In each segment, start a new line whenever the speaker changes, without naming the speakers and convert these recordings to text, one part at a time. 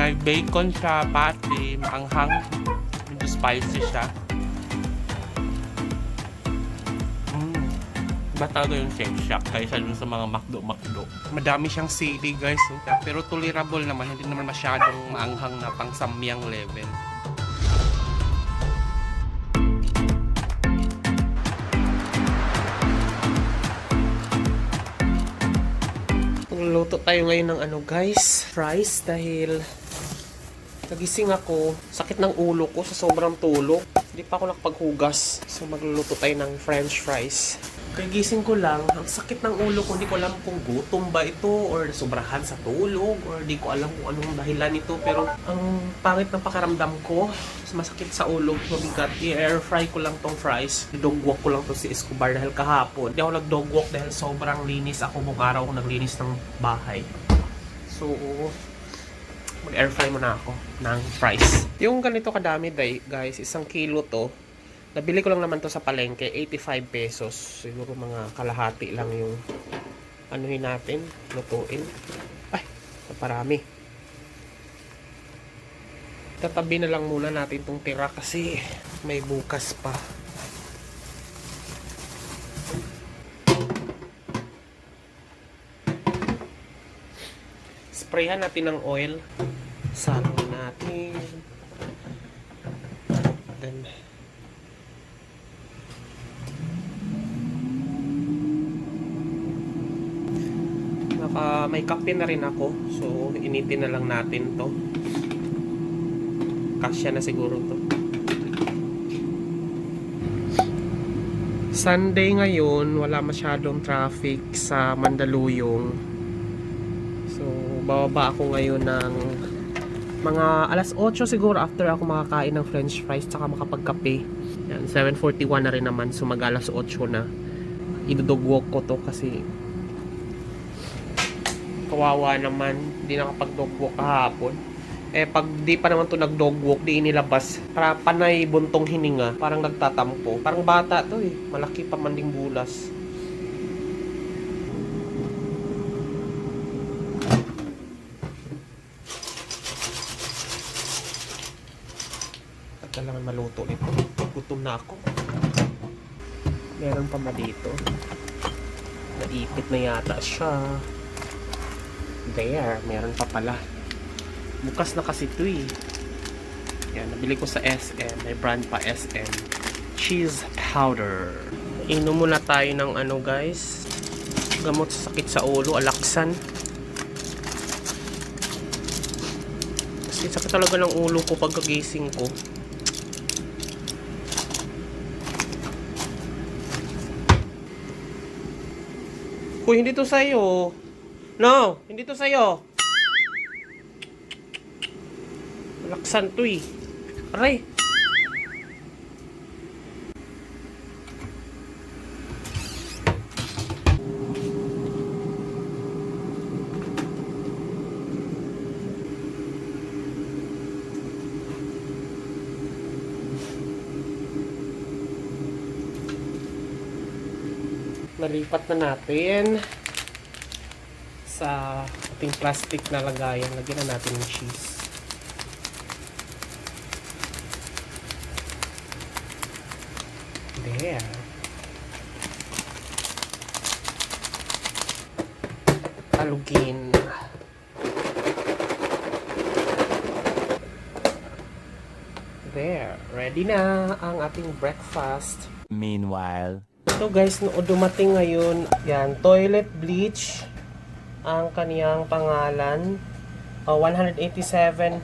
May bacon siya, patty, maanghang. Medyo spicy siya. Iba talaga yung Shake Shack kaysa dun sa mga McDo. Madami siyang sili guys. Pero tolerable naman. Hindi naman masyadong maanghang na pang samyang level. Luto tayo ngayon ng guys, fries dahil nagising ako, sakit ng ulo ko sa sobrang tulog. Hindi pa ako nakapaghugas. So magluluto tayo ng french fries. Kagising ko lang, ang sakit ng ulo ko, hindi ko alam kung gutom ba ito or sobrahan sa tulog or hindi ko alam kung anong dahilan ito, pero ang pangit ng pakiramdam ko, masakit sa ulo, mabigat. I-air fry ko lang tong fries. Dog walk ko lang to si Escobar dahil kahapon. Hindi ako nag-dog walk dahil sobrang linis ako. Buong araw ako naglinis ng bahay. So, mag-air fry muna ako ng fries. Yung ganito kadami guys, 1 kilo to. Nabili ko lang naman to sa palengke, 85 pesos. Siguro mga kalahati lang yung anuhin natin, lutuin. Ay, naparami. Tatabi na lang muna natin tong tira kasi may bukas pa. Sprayhan natin ng oil. Salon natin. Then may kape na rin ako. So, initin na lang natin to. Kasya na siguro to. Sunday ngayon, wala masyadong traffic sa Mandaluyong. So, bababa ako ngayon ng mga alas 8 siguro after ako makakain ng french fries tsaka makapagkape. Yan, 7:41 na rin naman. So, mag alas 8 na. Idudog walk ko to kasi kawawa naman, hindi nakapag-dog walk kahapon. Pag di pa naman to nag-dog walk, di inilabas. Para panay buntong hininga, parang nagtatampo. Parang bata to malaki pa man ding bulas. At kailangan maluto nito. Gutom na ako. Meron pa ba dito? Naipit na yata siya. There, meron pa pala. Bukas na kasi ito Yan, nabili ko sa SM. May brand pa SM. Cheese powder. Inom muna tayo ng guys. Gamot sa sakit sa ulo, Alaxan. Kasi sakit talaga ng ulo ko pagkagising ko. Hoy, hindi to sa'yo. No, hindi to sa'yo. Laksan to Aray. Nalipat na natin sa ating plastic na lagayan. Lagyan na natin ng cheese. There. Alugin. There. Ready na ang ating breakfast.
Meanwhile,
ito guys, dumating ngayon. Yan, toilet bleach. Ang kaniyang pangalan 187.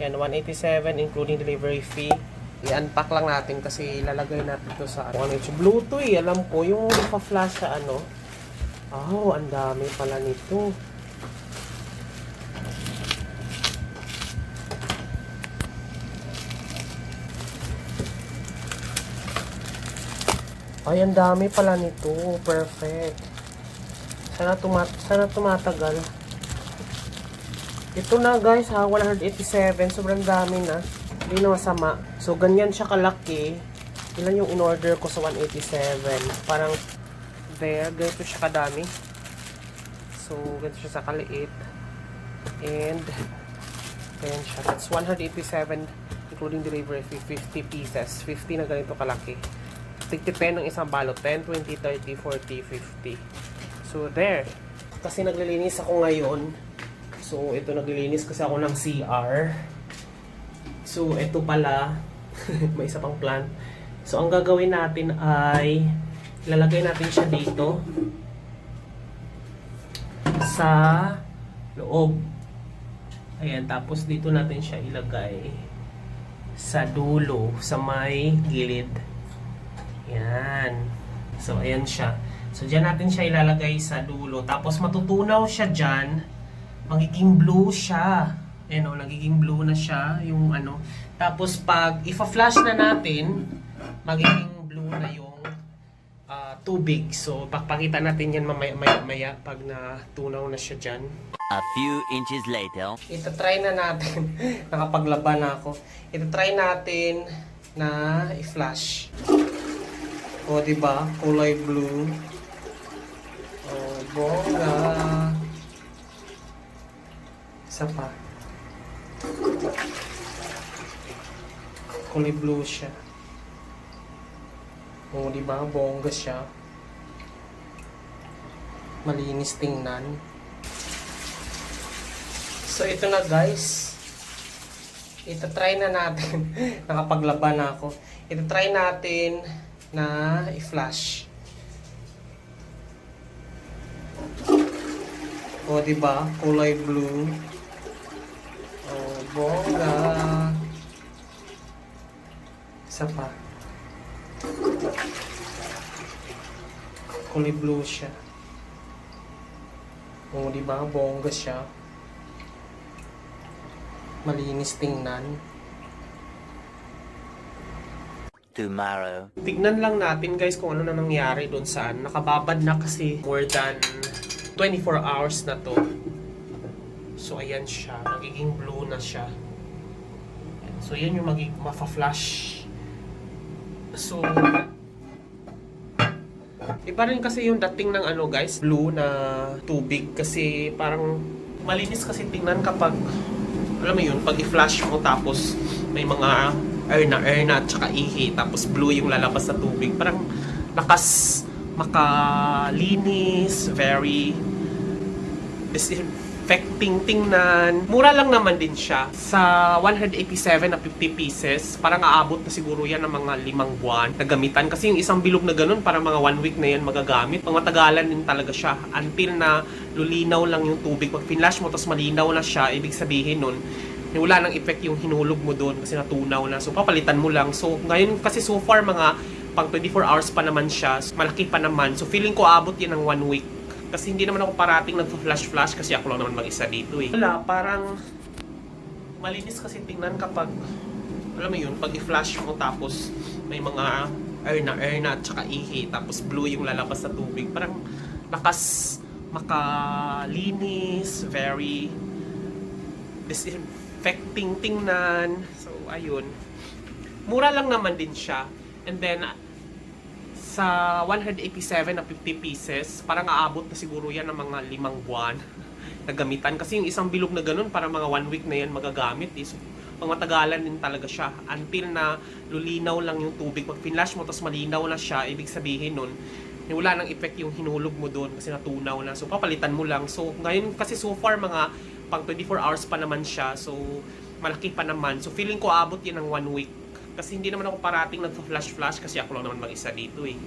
Yan, 187 including delivery fee. I-unpack lang natin kasi ilalagay natin ito sa Bluetooth alam ko yung nagpa-flash sa oh, ang dami pala nito. Ay, ang dami pala nito. Perfect. Sana tumatagal. Ito na guys 187. Sobrang dami na. Hindi na masama. So, ganyan siya kalaki. Ilan yung in-order ko sa 187. Parang there. Ganito siya kadami. So, ganito siya sa kaliit. And Ayan siya. That's 187 including delivery fee, 50 pieces. 50 na ganito kalaki. Tig-10 ng isang balot. 10, 20, 30, 40, 50. So, there. Kasi naglilinis ako ngayon. So, ito naglilinis kasi ako ng CR. So, ito pala. May isa pang plant. So, ang gagawin natin ay ilalagay natin siya dito sa loob. Ayan, tapos dito natin siya ilagay sa dulo, sa may gilid. Ayan. So, ayan siya. So, dyan natin siya ilalagay sa dulo. Tapos, matutunaw siya dyan. Magiging blue siya. Ayan o, nagiging blue na siya. Yung ano. Tapos, pag ifa-flash na natin, magiging blue na yung tubig. So, pakita natin yan mamaya pag natunaw na siya dyan.
A few inches later.
Ita-try na natin. Nakapaglaban na ako. Ita-try natin na i-flash. O, diba? Kulay blue. O, bongga. Isa pa. Kulay blue siya. O, diba? Bongga siya. Malinis tingnan. So, ito na guys. Ita-try na natin. Nakapaglaban na ako. Ita-try natin na i-flash. O, diba? Kulay blue. O, bongga. Isa pa. Kulay blue siya. O, diba? Bongga siya. Malinis tingnan.
Tomorrow.
Tignan lang natin guys kung ano na nangyari doon saan. Nakababad na kasi more than 24 hours na to. So ayan siya. Nagiging blue na siya. So yan yung mafa-flash. So iba rin kasi yung dating ng ano guys, blue na tubig. Kasi parang malinis kasi tingnan kapag alam mo yun, pag i-flash mo tapos may mga erna at saka ihi tapos blue yung lalabas sa tubig. Parang makalinis, very disinfecting tingnan. Mura lang naman din siya. Sa 187 na 50 pieces, parang aabot na siguro yan ng mga 5 buwan na gamitan. Kasi yung isang bilog na ganun, parang mga 1 week na yan magagamit. Pang matagalan din talaga siya. Until na lulinaw lang yung tubig. Pag pinlash mo, tapos malinaw na siya, ibig sabihin nun, wala nang effect yung hinulog mo doon kasi natunaw na. So, papalitan mo lang. So, ngayon kasi so far, mga pang 24 hours pa naman siya. Malaki pa naman. So, feeling ko abot yan ng 1 week. Kasi hindi naman ako parating nag-flash-flash kasi ako lang naman mag-isa dito eh. Wala, parang malinis kasi tingnan kapag, alam mo yun, pag i-flash mo tapos may mga erna at saka ihi tapos blue yung lalabas sa tubig. Parang makalinis, very disinfecting tingnan. So, ayun. Mura lang naman din siya. And then, sa 187 na 50 pieces, parang aabot na siguro yan ng mga 5 buwan na gamitan. Kasi yung isang bilog na ganun, parang mga 1 week na yan magagamit. So, pang matagalan din talaga siya. Until na lulinaw lang yung tubig. Pag pinlash mo, tapos malinaw na siya, ibig sabihin nun, wala nang effect yung hinulog mo doon kasi natunaw na. So, papalitan mo lang. So, ngayon kasi so far, mga pang 24 hours pa naman siya. So, malaki pa naman. So, feeling ko abot yan ng 1 week. Kasi hindi naman ako parating nag-flash-flash kasi ako lang naman mag-isa dito eh.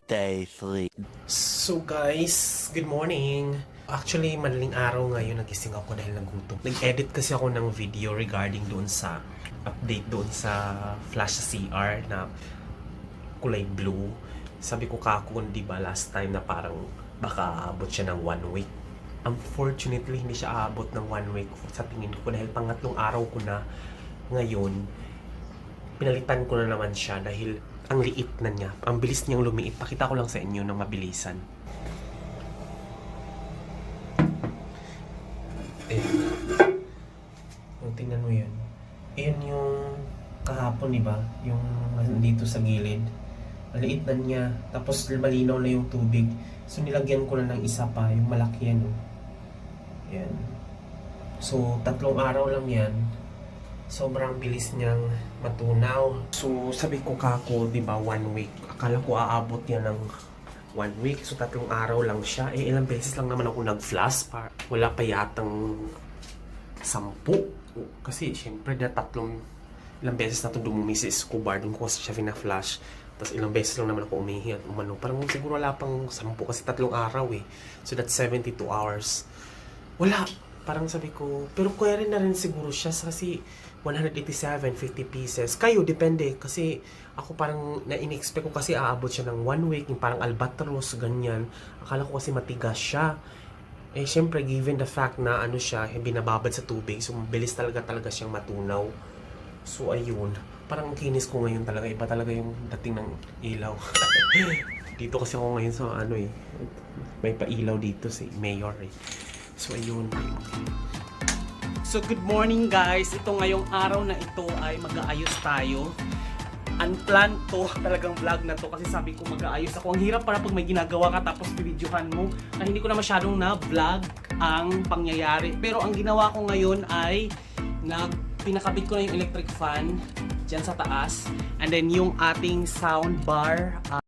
Day 3.
So guys, good morning. Actually, madaling araw ngayon nagising ako dahil nagutom. Nag-edit kasi ako ng video regarding doon sa update doon sa flash sa CR na kulay blue. Sabi ko kakun, di ba last time na parang baka aabot siya ng 1 week. Unfortunately, hindi siya aabot ng 1 week sa tingin ko dahil pangatlong araw ko na ngayon, pinalitan ko na naman siya dahil ang liit na niya. Ang bilis niyang lumiit. Pakita ko lang sa inyo ng mabilisan. Tingnan mo yun. Ayan yung kahapon, di ba? Yung dito sa gilid. Ang liit na niya. Tapos malinaw na yung tubig. So nilagyan ko na ng isa pa. Yung malaki yan. Ayan. So, 3 araw lang yan. Sobrang bilis niyang matunaw. So, sabi ko kako, di ba, 1 week. Akala ko aabot yan ng 1 week. So, 3 araw lang siya. Eh, ilang beses lang naman ako nag-flash. Wala pa yatang 10. Kasi, syempre, ilang beses na ito dumumi si Escobar. Doon ko kasi siya fina-flash. Tapos, ilang beses lang naman ako umihi at umano. Parang siguro wala pang 10 kasi 3 araw eh. So, that's 72 hours. Wala. Parang sabi ko, pero kuya rin na rin siguro siya kasi 187, 50 pieces. Kayo, depende. Kasi ako parang na-in-expect ko kasi aabot siya ng 1 week. Yung parang albatros, ganyan. Akala ko kasi matigas siya. Eh, syempre, given the fact na ano siya, binababad sa tubig. So, mabilis talaga siyang matunaw. So, ayun. Parang kinis ko ngayon talaga. Iba talaga yung dating ng ilaw. Dito kasi ako ngayon sa ano eh. May pa-ilaw dito si Mayor eh. So, ayun.
So, good morning guys. Ito ngayong araw na ito ay mag-aayos tayo. Unplanned to, talagang vlog na to kasi sabi ko mag-aayos ako. Ang hirap para pag may ginagawa ka tapos bibidyohan mo na hindi ko na masyadong na-vlog ang pangyayari. Pero ang ginawa ko ngayon ay pinakabit ko na yung electric fan dyan sa taas. And then yung ating sound bar.